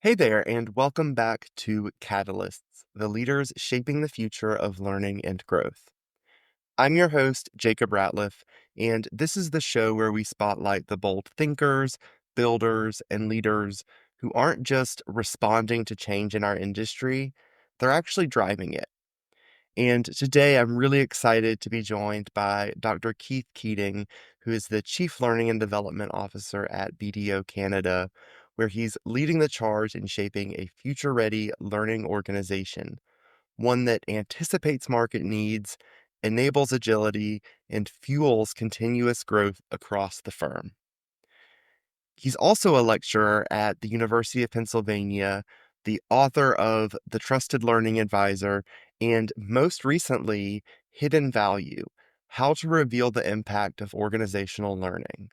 Hey there, and welcome back to Catalysts, the leaders shaping the future of learning and growth. I'm your host, Jacob Ratliff, and this is the show where we spotlight the bold thinkers, builders, and leaders who aren't just responding to change in our industry, they're actually driving it. And today I'm really excited to be joined by Dr. Keith Keating, who is the Chief Learning and Development Officer at BDO Canada, where he's leading the charge in shaping a future ready learning organization, one that anticipates market needs, enables agility, and fuels continuous growth across the firm. He's also a lecturer at the University of Pennsylvania, the author of The Trusted Learning Advisor, and most recently, Hidden Value: How to Reveal the Impact of Organizational Learning,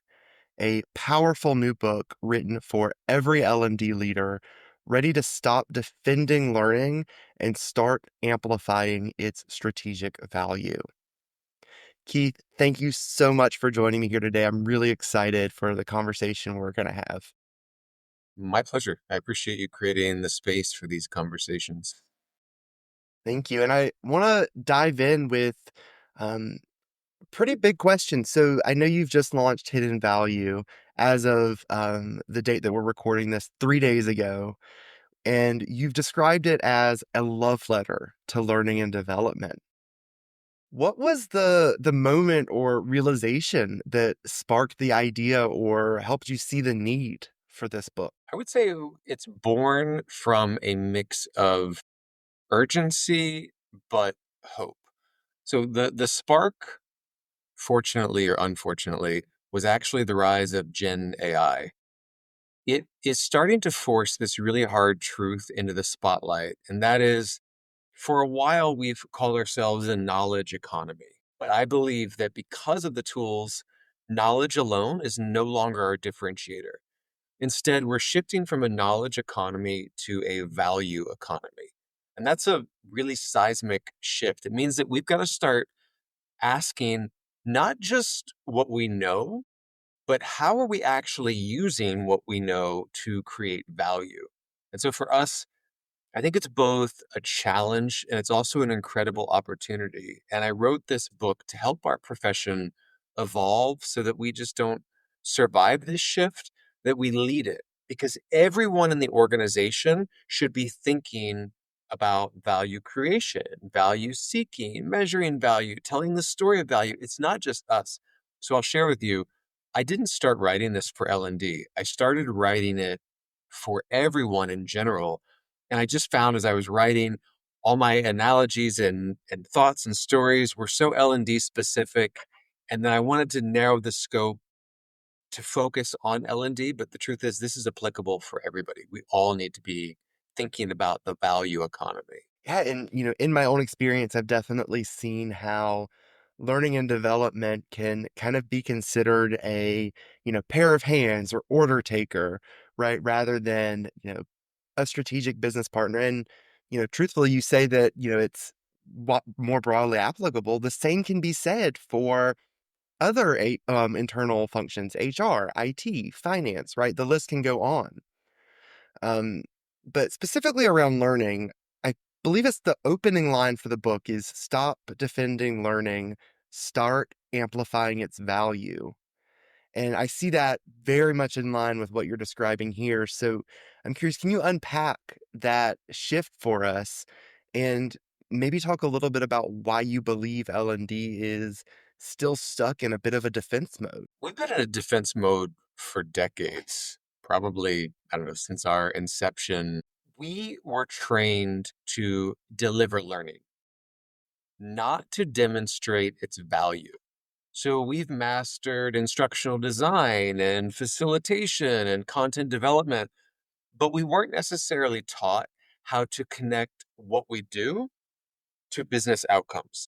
a powerful new book written for every L&D leader ready to stop defending learning and start amplifying its strategic value. Keith, thank you so much for joining me here today. I'm really excited for the conversation we're going to have. My pleasure. I appreciate you creating the space for these conversations. Thank you. And I want to dive in with um, a pretty big question. So I know you've just launched Hidden Value as of the date that we're recording this 3 days ago, and you've described it as a love letter to learning and development. What was the moment or realization that sparked the idea or helped you see the need for this book? I would say it's born from a mix of urgency, but hope. So the spark, fortunately or unfortunately, was actually the rise of Gen AI. It is starting to force this really hard truth into the spotlight, and that is, for a while, we've called ourselves a knowledge economy. But I believe that because of the tools, knowledge alone is no longer our differentiator. Instead, we're shifting from a knowledge economy to a value economy. And that's a really seismic shift. It means that we've got to start asking not just what we know, but how are we actually using what we know to create value? And so for us, I think it's both a challenge and it's also an incredible opportunity. And I wrote this book to help our profession evolve so that we just don't survive this shift, that we lead it. Because everyone in the organization should be thinking about value creation, value seeking, measuring value, telling the story of value. It's not just us. So I'll share with you, I didn't start writing this for L&D. I started writing it for everyone in general, and I just found as I was writing, all my analogies and thoughts and stories were so L&D specific. And then I wanted to narrow the scope to focus on L&D, but the truth is this is applicable for everybody. We all need to be thinking about the value economy. Yeah, and in my own experience, I've definitely seen how learning and development can kind of be considered a, pair of hands or order taker, right? Rather than, a strategic business partner. And, truthfully, you say that, it's more broadly applicable. The same can be said for other internal functions, HR, IT, finance, right? The list can go on. Um, but specifically around learning, I believe it's the opening line for the book is stop defending learning, start amplifying its value. And I see that very much in line with what you're describing here. So I'm curious, can you unpack that shift for us and maybe talk a little bit about why you believe L&D is still stuck in a bit of a defense mode? We've been in a defense mode for decades, probably, I don't know, since our inception. We were trained to deliver learning, not to demonstrate its value. So we've mastered instructional design and facilitation and content development, but we weren't necessarily taught how to connect what we do to business outcomes.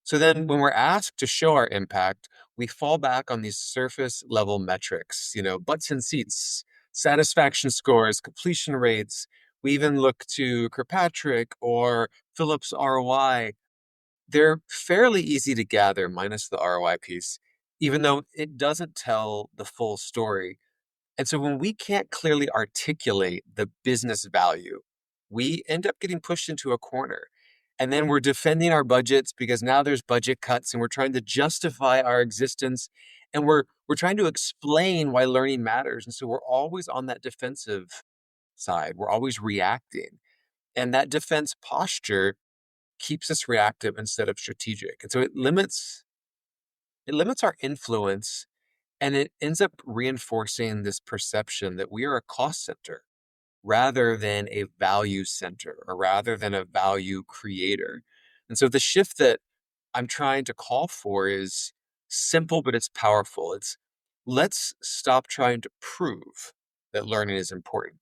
So then when we're asked to show our impact, we fall back on these surface level metrics, butts and seats, satisfaction scores, completion rates. We even look to Kirkpatrick or Phillips ROI. They're fairly easy to gather, minus the ROI piece, even though it doesn't tell the full story. And so when we can't clearly articulate the business value, we end up getting pushed into a corner. And then we're defending our budgets because now there's budget cuts and we're trying to justify our existence and we're trying to explain why learning matters. And so we're always on that defensive side. We're always reacting. And that defense posture keeps us reactive instead of strategic. And so it limits our influence and it ends up reinforcing this perception that we are a cost center rather than a value center or rather than a value creator. And so the shift that I'm trying to call for is simple, but it's powerful. It's let's stop trying to prove that learning is important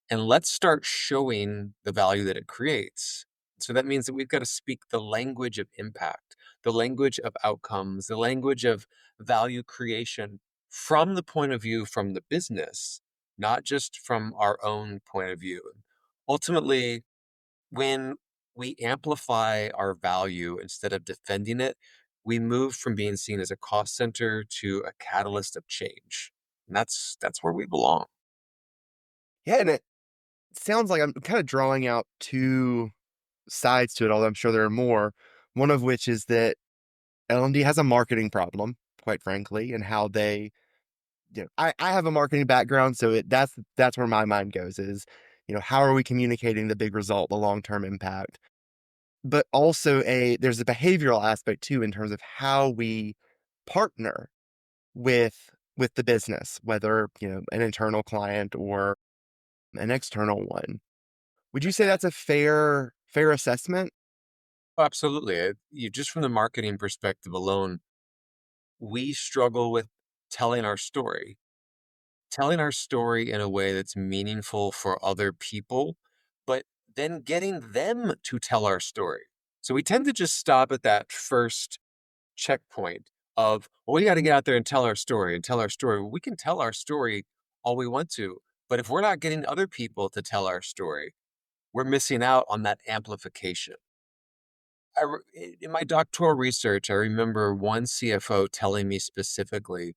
and let's start showing the value that it creates. So that means that we've got to speak the language of impact, the language of outcomes, the language of value creation from the point of view from the business, not just from our own point of view. Ultimately, when we amplify our value instead of defending it, we move from being seen as a cost center to a catalyst of change. And that's where we belong. Yeah, and it sounds like I'm kind of drawing out two sides to it, although I'm sure there are more. One of which is that L&D has a marketing problem, quite frankly, and how they, I have a marketing background, so that's where my mind goes is, how are we communicating the big result, the long-term impact? But also there's a behavioral aspect too in terms of how we partner with the business, whether, an internal client or an external one. Would you say that's a fair assessment? Oh, absolutely. You just from the marketing perspective alone, we struggle with telling our story, telling our story in a way that's meaningful for other people, but then getting them to tell our story. So we tend to just stop at that first checkpoint of, well, we got to get out there and tell our story and tell our story. We can tell our story all we want to, but if we're not getting other people to tell our story, we're missing out on that amplification. In my doctoral research, I remember one CFO telling me specifically,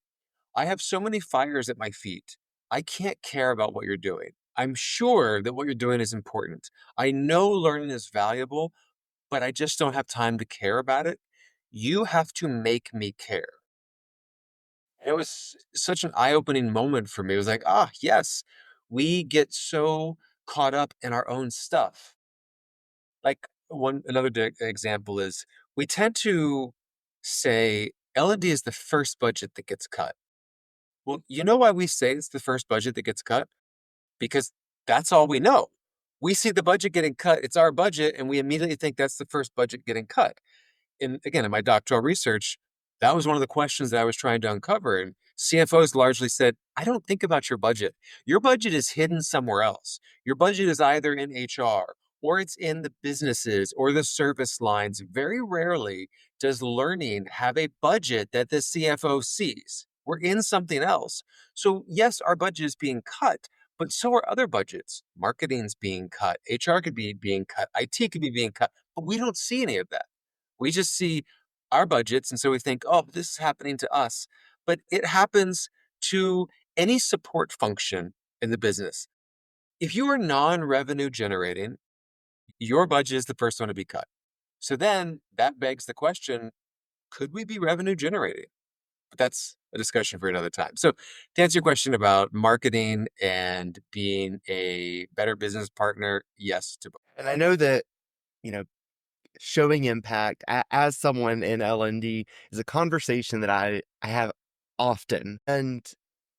I have so many fires at my feet. I can't care about what you're doing. I'm sure that what you're doing is important. I know learning is valuable, but I just don't have time to care about it. You have to make me care. And it was such an eye opening moment for me. It was like, yes, we get so caught up in our own stuff. Like another example is we tend to say L&D is the first budget that gets cut. Well, you know why we say it's the first budget that gets cut? Because that's all we know. We see the budget getting cut, it's our budget, and we immediately think that's the first budget getting cut. And again, in my doctoral research, that was one of the questions that I was trying to uncover. And CFOs largely said, I don't think about your budget. Your budget is hidden somewhere else. Your budget is either in HR or it's in the businesses or the service lines. Very rarely does learning have a budget that the CFO sees. We're in something else. So, yes, our budget is being cut, but so are other budgets. Marketing's being cut, HR could be being cut, IT could be being cut, but we don't see any of that. We just see our budgets, and so we think, oh, this is happening to us. But it happens to any support function in the business. If you are non revenue generating, your budget is the first one to be cut. So then that begs the question, could we be revenue generating? But that's a discussion for another time. So to answer your question about marketing and being a better business partner, yes to both. And I know that, you know, showing impact as someone in L&D is a conversation that I have often. And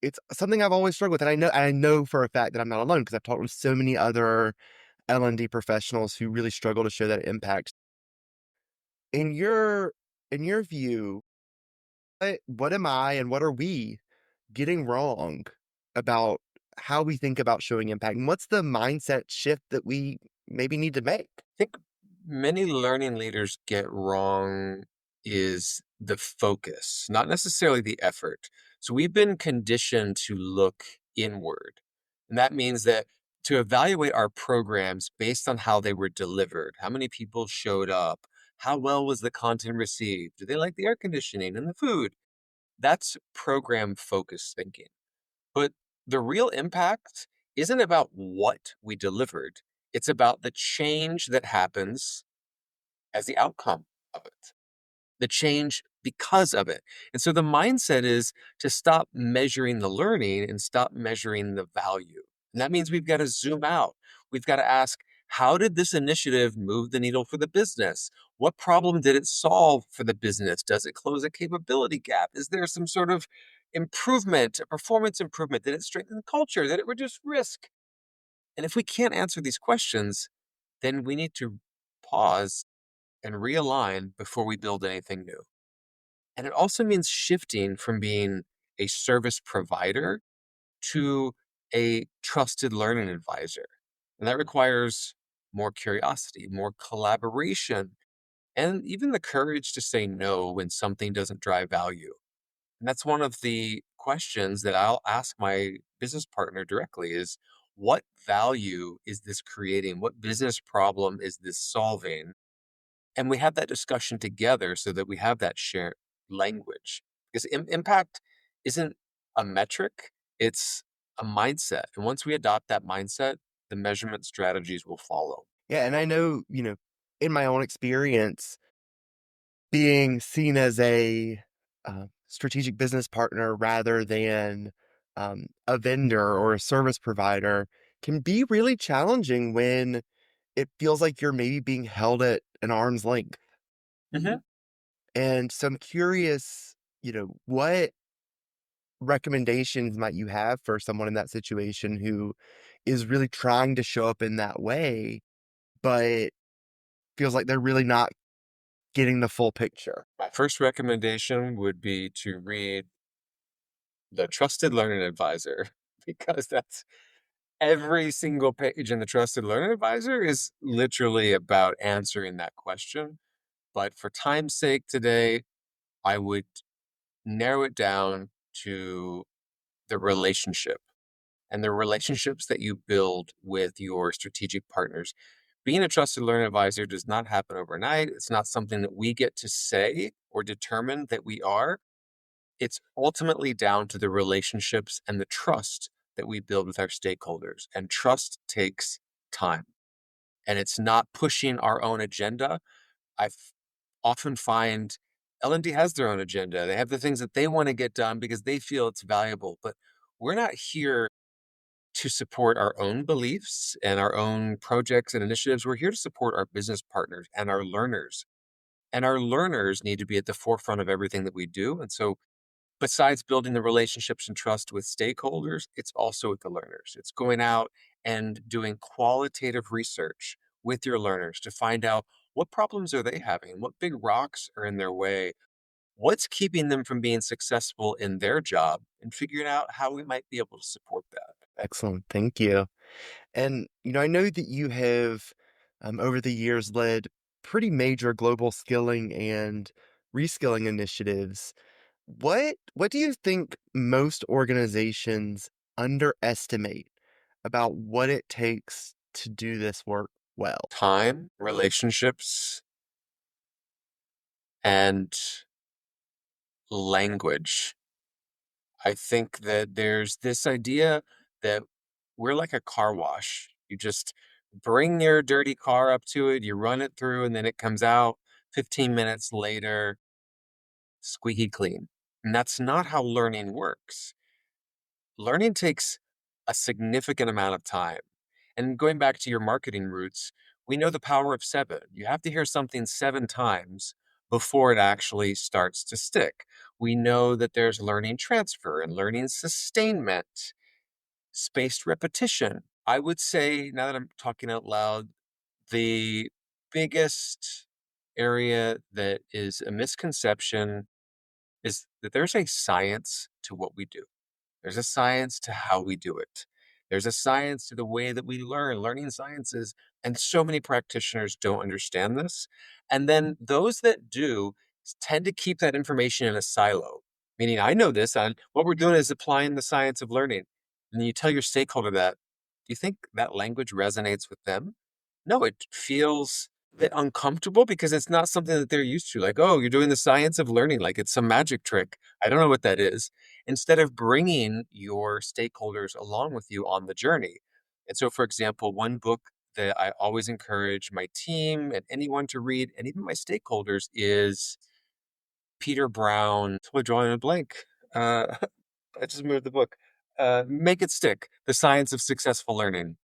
it's something I've always struggled with. And I know for a fact that I'm not alone because I've talked with so many other L&D professionals who really struggle to show that impact. In your view, what am I and what are we getting wrong about how we think about showing impact? And what's the mindset shift that we maybe need to make? Think many learning leaders get wrong is the focus, not necessarily the effort. So we've been conditioned to look inward. And that means that to evaluate our programs based on how they were delivered, how many people showed up, how well was the content received, do they like the air conditioning and the food? That's program focused thinking. But The real impact isn't about what we delivered, it's about the change that happens as the outcome of it, the change because of it. And so the mindset is to stop measuring the learning and stop measuring the value. And that means we've got to zoom out. We've got to ask, how did this initiative move the needle for the business? What problem did it solve for the business? Does it close a capability gap? Is there some sort of improvement, a performance improvement? Did it strengthen the culture? Did it reduce risk? And if we can't answer these questions, then we need to pause and realign before we build anything new. And it also means shifting from being a service provider to a trusted learning advisor. And that requires more curiosity, more collaboration, and even the courage to say no when something doesn't drive value. And that's one of the questions that I'll ask my business partner directly is what value is this creating? What business problem is this solving? And we have that discussion together so that we have that shared language. Because impact isn't a metric, it's a mindset. And once we adopt that mindset, the measurement strategies will follow. Yeah, and I know, in my own experience, being seen as a strategic business partner rather than a vendor or a service provider can be really challenging when it feels like you're maybe being held at an arm's length. Mhm. And so I'm curious, what recommendations might you have for someone in that situation who is really trying to show up in that way, but feels like they're really not getting the full picture? My first recommendation would be to read The Trusted Learning Advisor because that's every single page in The Trusted Learning Advisor is literally about answering that question. But for time's sake today, I would narrow it down to the relationship and the relationships that you build with your strategic partners. Being a trusted learning advisor does not happen overnight. It's not something that we get to say or determine that we are. It's ultimately down to the relationships and the trust that we build with our stakeholders. And trust takes time. And it's not pushing our own agenda. I often find L&D has their own agenda. They have the things that they want to get done because they feel it's valuable. But we're not here to support our own beliefs and our own projects and initiatives. We're here to support our business partners and our learners. And our learners need to be at the forefront of everything that we do. And so, besides building the relationships and trust with stakeholders, it's also with the learners. It's going out and doing qualitative research with your learners to find out what problems are they having, what big rocks are in their way, what's keeping them from being successful in their job, and figuring out how we might be able to support that. Excellent. Thank you. And, I know that you have, over the years, led pretty major global skilling and reskilling initiatives. What do you think most organizations underestimate about what it takes to do this work well? Time, relationships, and language. I think that there's this idea that we're like a car wash. You just bring your dirty car up to it, you run it through, and then it comes out 15 minutes later, squeaky clean. And that's not how learning works. Learning takes a significant amount of time. And going back to your marketing roots, we know the power of seven. You have to hear something seven times before it actually starts to stick. We know that there's learning transfer and learning sustainment, spaced repetition. I would say, now that I'm talking out loud, the biggest area that is a misconception is that there's a science to what we do. There's a science to how we do it. There's a science to the way that we learn, learning sciences. And so many practitioners don't understand this. And then those that do tend to keep that information in a silo, meaning I know this, and what we're doing is applying the science of learning. And then you tell your stakeholder that, do you think that language resonates with them? No, it feels a bit uncomfortable because it's not something that they're used to. Like, oh, you're doing the science of learning, like it's some magic trick. I don't know what that is. instead of bringing your stakeholders along with you on the journey. And so, for example, one book that I always encourage my team and anyone to read, and even my stakeholders, is Peter Brown. We're drawing a blank. Uh, I just moved the book. Make It Stick: The Science of Successful Learning,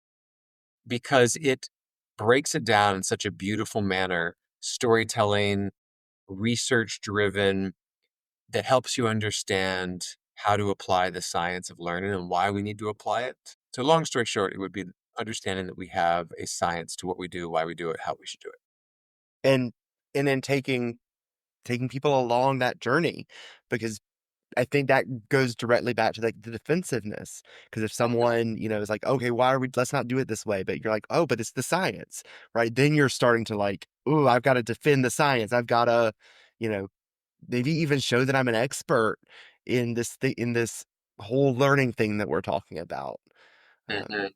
because it breaks it down in such a beautiful manner, storytelling, research driven, that helps you understand how to apply the science of learning and why we need to apply it. So, long story short, it would be understanding that we have a science to what we do, why we do it, how we should do it. And then taking people along that journey, because I think that goes directly back to, like, the defensiveness. Because if Mhm, someone, is like, "Okay, why are we let's not do it this way," but you're like, "Oh, but it's the science," right? Then you're starting to like, "Ooh, I've gotta defend the science. I've gotta," you know, maybe even show that I'm an expert in this whole learning thing that we're talking about. mhm.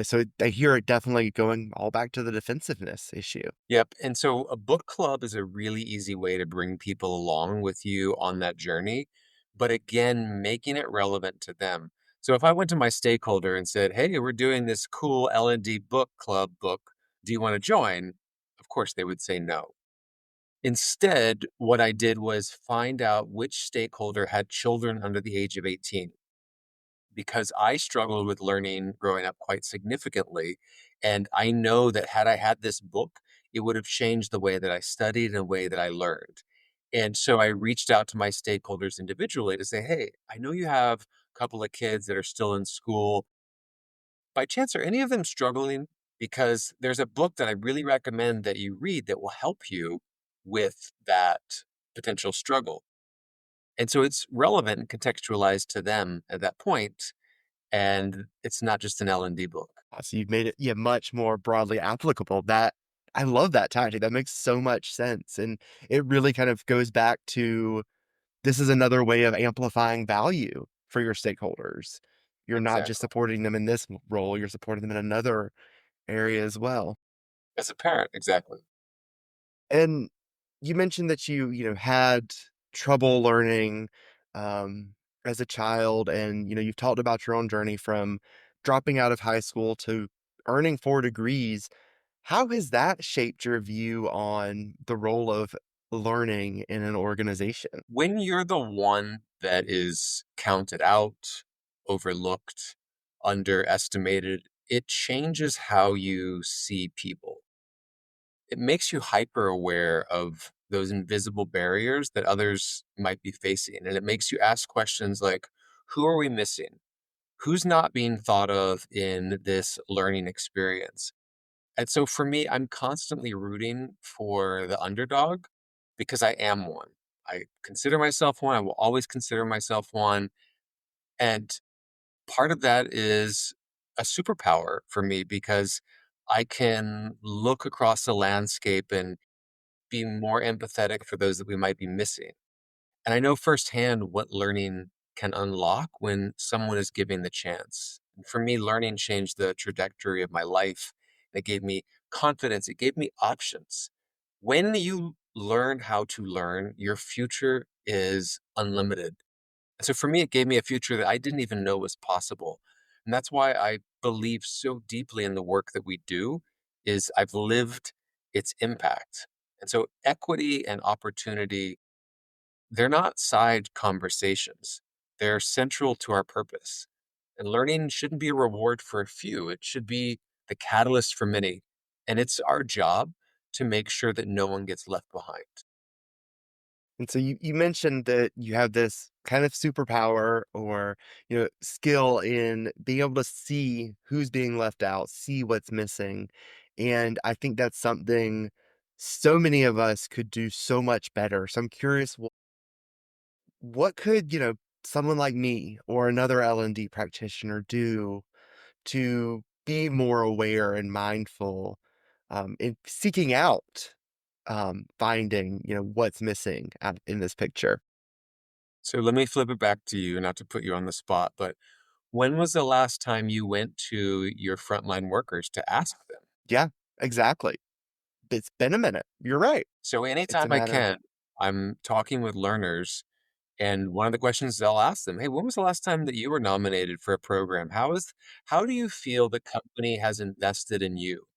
So I hear it definitely going all back to the defensiveness issue. Yep. And so a book club is a really easy way to bring people along with you on that journey, but again, making it relevant to them. So if I went to my stakeholder and said, "Hey, we're doing this cool L&D book club book. Do you want to join?" Of course, they would say no. Instead, what I did was find out which stakeholder had children under the age of 18, because I struggled with learning growing up quite significantly. And I know that had I had this book, it would have changed the way that I studied and the way that I learned. And so I reached out to my stakeholders individually to say, "Hey, I know you have a couple of kids that are still in school. By chance, are any of them struggling? Because there's a book that I really recommend that you read that will help you with that potential struggle." And so it's relevant and contextualized to them at that point, and it's not just an L&D book. So you've made it, yeah, much more broadly applicable. That I love that tactic. That makes so much sense. And it really kind of goes back to, this is another way of amplifying value for your stakeholders. You're not just Exactly. supporting them in this role, you're supporting them in another area as well. As a parent, exactly. And you mentioned that had trouble learning um, as a child, and you've talked about your own journey from dropping out of high school to earning 4 degrees. How has that shaped your view on the role of learning in an organization? When you're the one that is counted out, overlooked, underestimated, it changes how you see people. It makes you hyper aware of those invisible barriers that others might be facing. And it makes you ask questions like, who are we missing? Who's not being thought of in this learning experience? And so for me, I'm constantly rooting for the underdog because I am one. I consider myself one. I will always consider myself one. And part of that is a superpower for me because I can look across the landscape and be more empathetic for those that we might be missing. And I know firsthand what learning can unlock when someone is giving the chance. And for me, learning changed the trajectory of my life. It gave me confidence, it gave me options. When you learn how to learn, your future is unlimited. And so for me, it gave me a future that I didn't even know was possible. And that's why I believe so deeply in the work that we do is I've lived its impact. And so equity and opportunity, they're not side conversations. They're central to our purpose. And learning shouldn't be a reward for a few. It should be the catalyst for many. And it's our job to make sure that no one gets left behind. And so you mentioned that you have this kind of superpower, or skill in being able to see who's being left out, see what's missing. And I think that's something so many of us could do so much better. So I'm curious, what could, someone like me or another L&D practitioner do to be more aware and mindful in seeking out, finding, what's missing in this picture? So let me flip it back to you, not to put you on the spot, but when was the last time you went to your frontline workers to ask them? Yeah, exactly. It's been a minute. You're right. So It's a anytime I matter of, can, I'm talking with learners, And one of the questions I'll ask them, "Hey, when was the last time that you were nominated for a program? How do you feel the company has invested in you?"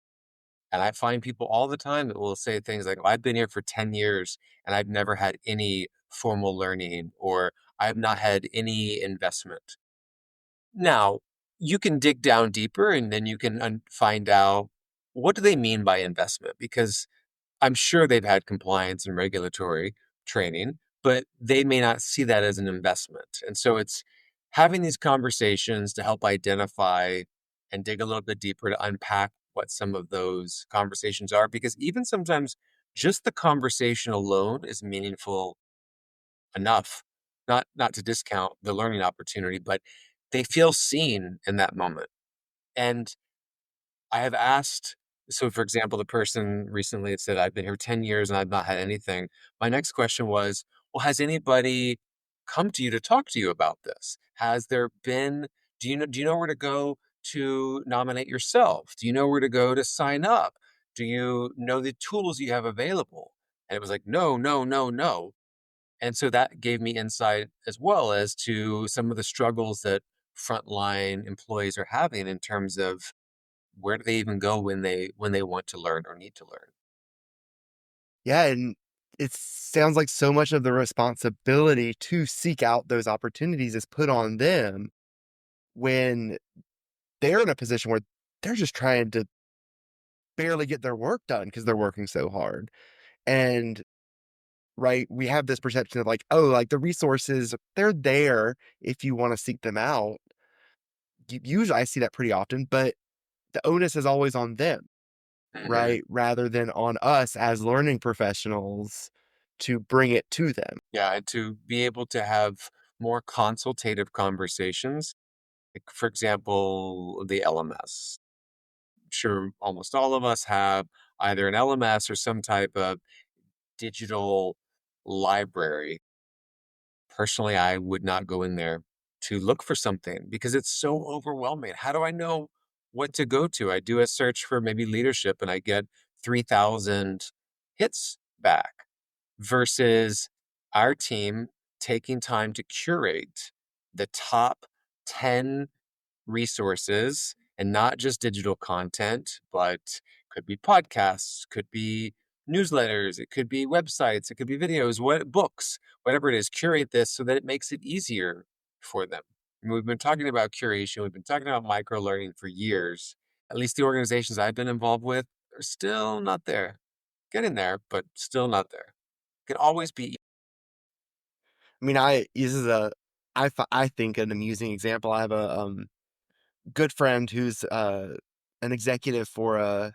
And I find people all the time that will say things like, "Oh, I've been here for 10 years and I've never had any formal learning," or "I've not had any investment." Now, you can dig down deeper and then you can find out what do they mean by investment? Because I'm sure they've had compliance and regulatory training, but they may not see that as an investment. And so it's having these conversations to help identify and dig a little bit deeper to unpack what some of those conversations are. Because even sometimes just the conversation alone is meaningful enough, not to discount the learning opportunity, but they feel seen in that moment. And I have asked, so for example, the person recently had said, "I've been here 10 years and I've not had anything." My next question was, "Well, has anybody come to you to talk to you about this? Has there been, do you know where to go to nominate yourself? Do you know where to go to sign up? Do you know the tools you have available?" And it was like, "No, no, no, no." And so that gave me insight as well as to some of the struggles that frontline employees are having in terms of where do they even go when they want to learn or need to learn? Yeah, and it sounds like so much of the responsibility to seek out those opportunities is put on them when they're in a position where they're just trying to barely get their work done because they're working so hard. And right, we have this perception of like, oh, like the resources, they're there if you want to seek them out. Usually I see that pretty often, but the onus is always on them, Mhm. right? Rather than on us as learning professionals to bring it to them. Yeah, and to be able to have more consultative conversations, like, for example, the LMS. Sure, almost all of us have either an LMS or some type of digital library. Personally, I would not go in there to look for something because it's so overwhelming. How do I know what to go to? I do a search for maybe leadership and I get 3,000 hits back versus our team taking time to curate the top 10 resources and not just digital content, but could be podcasts, could be newsletters, it could be websites, it could be videos, what books, whatever it is, curate this so that it makes it easier for them. And we've been talking about curation, we've been talking about micro learning for years. At least the organizations I've been involved with are still not there. Getting there, but still not there. Can always be. I mean, this is I think an amusing example. I have a good friend who's an executive for a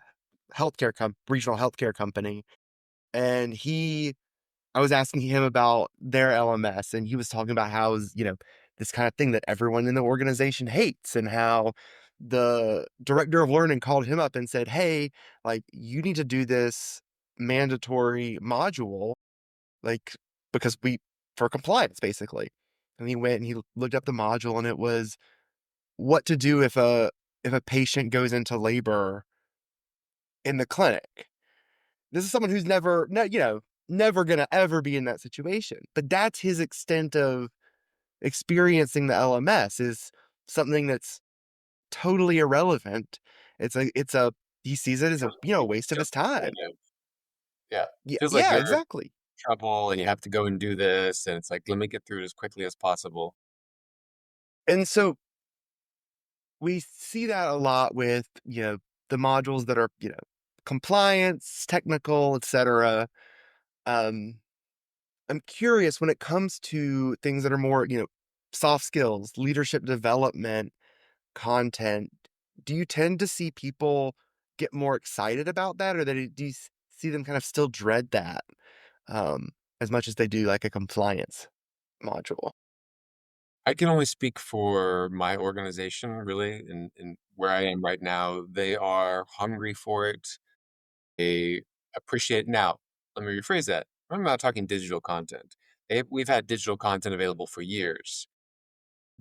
regional healthcare company, and I was asking him about their LMS, and he was talking about how it's, this kind of thing that everyone in the organization hates, and how the director of learning called him up and said, "Hey, like you need to do this mandatory module, like because we for compliance, basically." And he went and he looked up the module, and it was what to do if a patient goes into labor in the clinic. This is someone who's never, no, never gonna ever be in that situation. But that's his extent of experiencing the LMS is something that's totally irrelevant. It's a he sees it as a Feels waste of feels his time. repetitive. Yeah. Yeah, Feels like yeah, you're exactly. trouble and you have to go and do this, and it's like, "Let me get through it as quickly as possible." And so we see that a lot with the modules that are compliance, technical, etc. Um, I'm curious when it comes to things that are more, soft skills, leadership development, content. Do you tend to see people get more excited about that, or do you see them kind of still dread that as much as they do like a compliance module? I can only speak for my organization, really, and where I am right now. They are hungry for it. They appreciate now, let me rephrase that. I'm not talking digital content. We've had digital content available for years.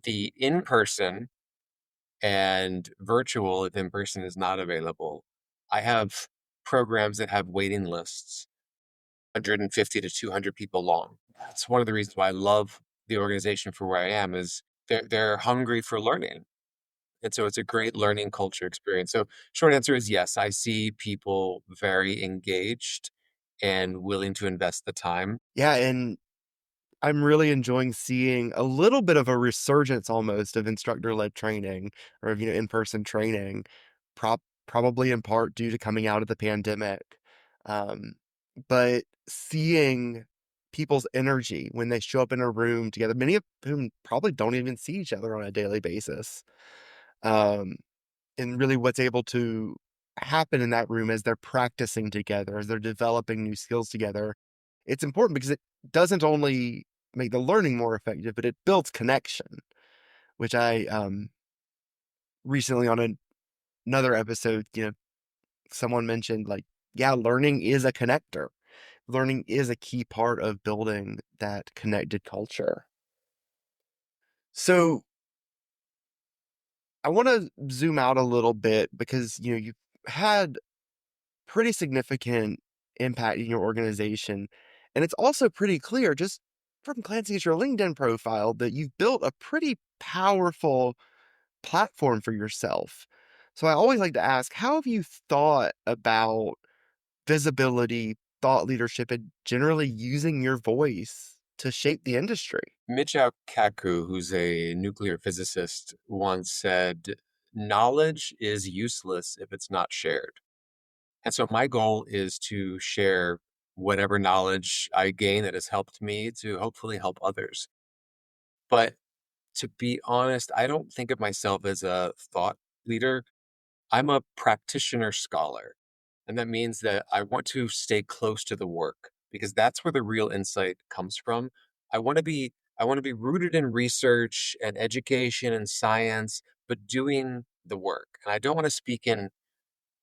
The in-person and virtual, if in-person is not available, I have programs that have waiting lists, 150 to 200 people long. That's one of the reasons why I love the organization for where I am is they're hungry for learning. And so it's a great learning culture experience. So short answer is yes, I see people very engaged and willing to invest the time. Yeah, and I'm really enjoying seeing a little bit of a resurgence almost of instructor-led training or of, in-person training, probably in part due to coming out of the pandemic. Um, but seeing people's energy when they show up in a room together, many of whom probably don't even see each other on a daily basis. Um, and really what's able to happen in that room as they're practicing together, as they're developing new skills together, it's important because it doesn't only make the learning more effective, but it builds connection, which I recently on another episode, someone mentioned like, yeah, learning is a connector. Learning is a key part of building that connected culture. So I want to zoom out a little bit because you've had pretty significant impact in your organization. And it's also pretty clear just from glancing at your LinkedIn profile that you've built a pretty powerful platform for yourself. So I always like to ask, how have you thought about visibility, thought leadership, and generally using your voice to shape the industry? Michio Kaku, who's a nuclear physicist, once said, knowledge is useless if it's not shared. And so my goal is to share whatever knowledge I gain that has helped me to hopefully help others. But to be honest, I don't think of myself as a thought leader. I'm a practitioner-scholar. And that means that I want to stay close to the work because that's where the real insight comes from. I want to be rooted in research and education and science, but doing the work. And I don't want to speak in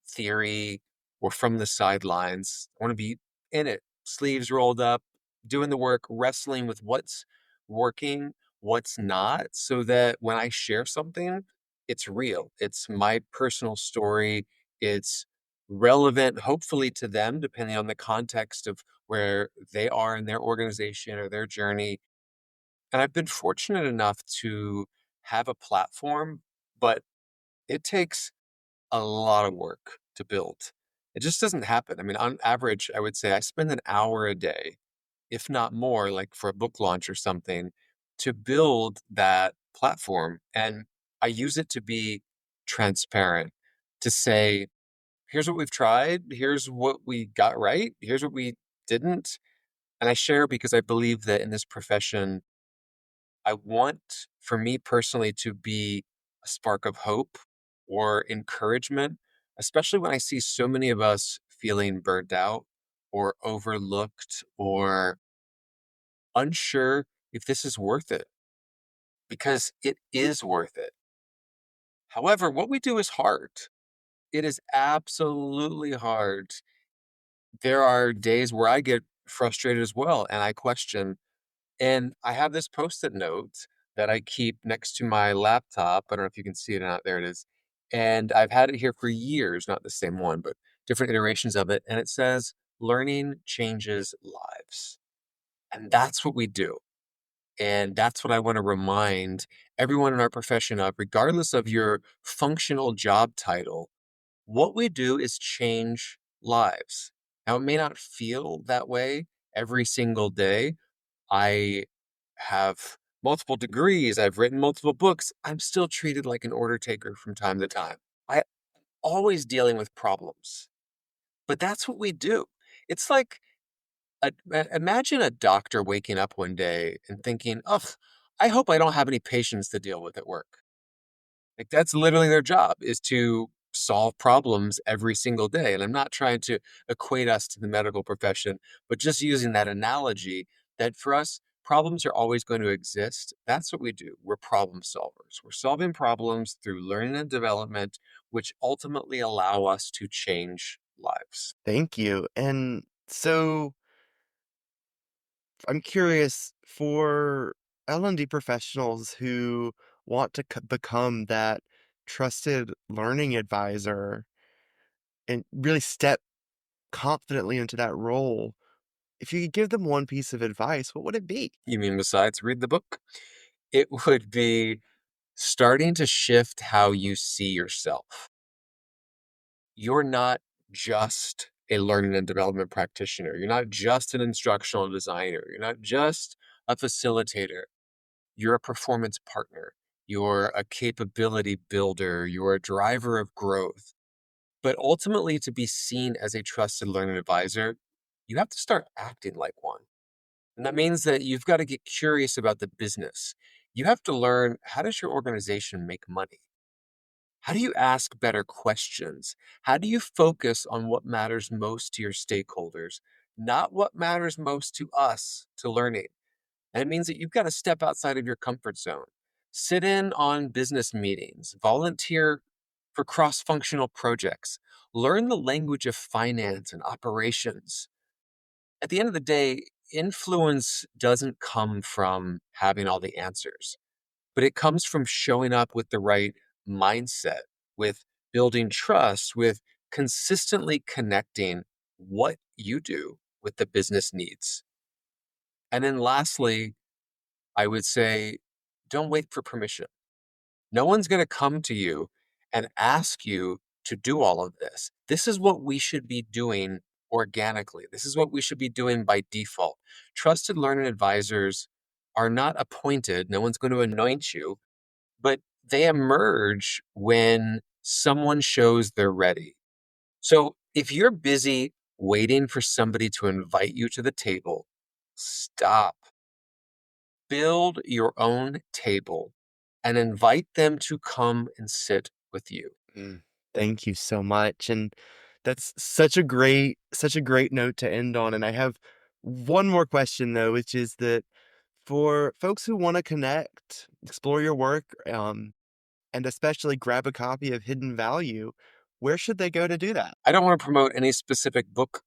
theory or from the sidelines. I want to be in it, sleeves rolled up, doing the work, wrestling with what's working, what's not, so that when I share something, it's real. It's my personal story. It's relevant, hopefully, to them, depending on the context of where they are in their organization or their journey. And I've been fortunate enough to have a platform, but it takes a lot of work to build. It just doesn't happen. I mean, on average, I would say I spend an hour a day, if not more, like for a book launch or something, to build that platform. And I use it to be transparent, to say, here's what we've tried, here's what we got right, here's what we didn't. And I share because I believe that in this profession, I want for me personally to be a spark of hope or encouragement, especially when I see so many of us feeling burnt out or overlooked or unsure if this is worth it, because it is worth it. However, what we do is hard. It is absolutely hard. There are days where I get frustrated as well and I question. And I have this Post-it note that I keep next to my laptop. I don't know if you can see it or not. There it is. And I've had it here for years, not the same one, but different iterations of it. And it says, learning changes lives. And that's what we do. And that's what I want to remind everyone in our profession of, regardless of your functional job title. What we do is change lives. Now, it may not feel that way every single day. I have multiple degrees, I've written multiple books, I'm still treated like an order taker from time to time. I always dealing with problems. But that's what we do. It's like imagine a doctor waking up one day and thinking, "Oh, I hope I don't have any patients to deal with at work." Like that's literally their job is to solve problems every single day. And I'm not trying to equate us to the medical profession, but just using that analogy that for us, problems are always going to exist. That's what we do. We're problem solvers. We're solving problems through learning and development, which ultimately allow us to change lives. Thank you. And so I'm curious for L&D professionals who want to become that trusted learning advisor and really step confidently into that role. If you could give them one piece of advice, what would it be? You mean besides read the book? It would be starting to shift how you see yourself. You're not just a learning and development practitioner. You're not just an instructional designer. You're not just a facilitator. You're a performance partner. You're a capability builder. You're a driver of growth. But ultimately, to be seen as a trusted learning advisor, you have to start acting like one. And that means that you've got to get curious about the business. You have to learn, how does your organization make money? How do you ask better questions? How do you focus on what matters most to your stakeholders, not what matters most to us, to learning? And it means that you've got to step outside of your comfort zone, sit in on business meetings, volunteer for cross functional projects, learn the language of finance and operations. At the end of the day, influence doesn't come from having all the answers, but it comes from showing up with the right mindset, with building trust, with consistently connecting what you do with the business needs. And then lastly, I would say, don't wait for permission. No one's going to come to you and ask you to do all of this. This is what we should be doing organically. This is what we should be doing by default. Trusted learning advisors are not appointed. No one's going to anoint you, but they emerge when someone shows they're ready. So if you're busy waiting for somebody to invite you to the table, stop. Build your own table and invite them to come and sit with you. Mm, Thank you so much. And that's such a great note to end on. And I have one more question though, which is that for folks who want to connect, explore your work, and especially grab a copy of Hidden Value, where should they go to do that? I don't want to promote any specific book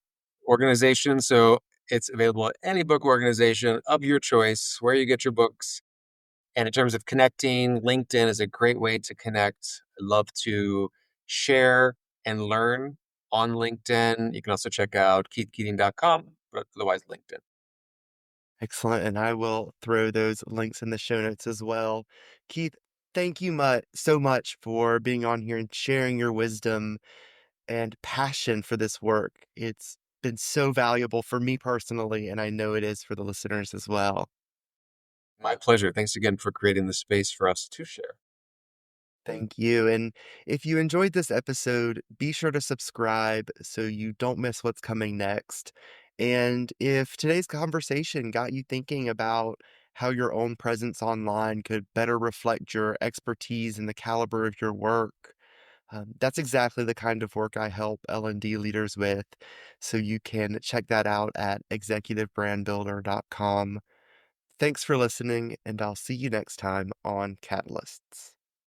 organization, so it's available at any book organization of your choice, where you get your books. And in terms of connecting, LinkedIn is a great way to connect. I love to share and learn on LinkedIn. You can also check out keithkeating.com, but otherwise LinkedIn. Excellent. And I will throw those links in the show notes as well. Keith, thank you so much for being on here and sharing your wisdom and passion for this work. It's been so valuable for me personally, and I know it is for the listeners as well. My pleasure. Thanks again for creating the space for us to share. Thank you. And if you enjoyed this episode, be sure to subscribe so you don't miss what's coming next. And if today's conversation got you thinking about how your own presence online could better reflect your expertise and the caliber of your work, that's exactly the kind of work I help L&D leaders with. So you can check that out at executivebrandbuilder.com. Thanks for listening, and I'll see you next time on Catalysts.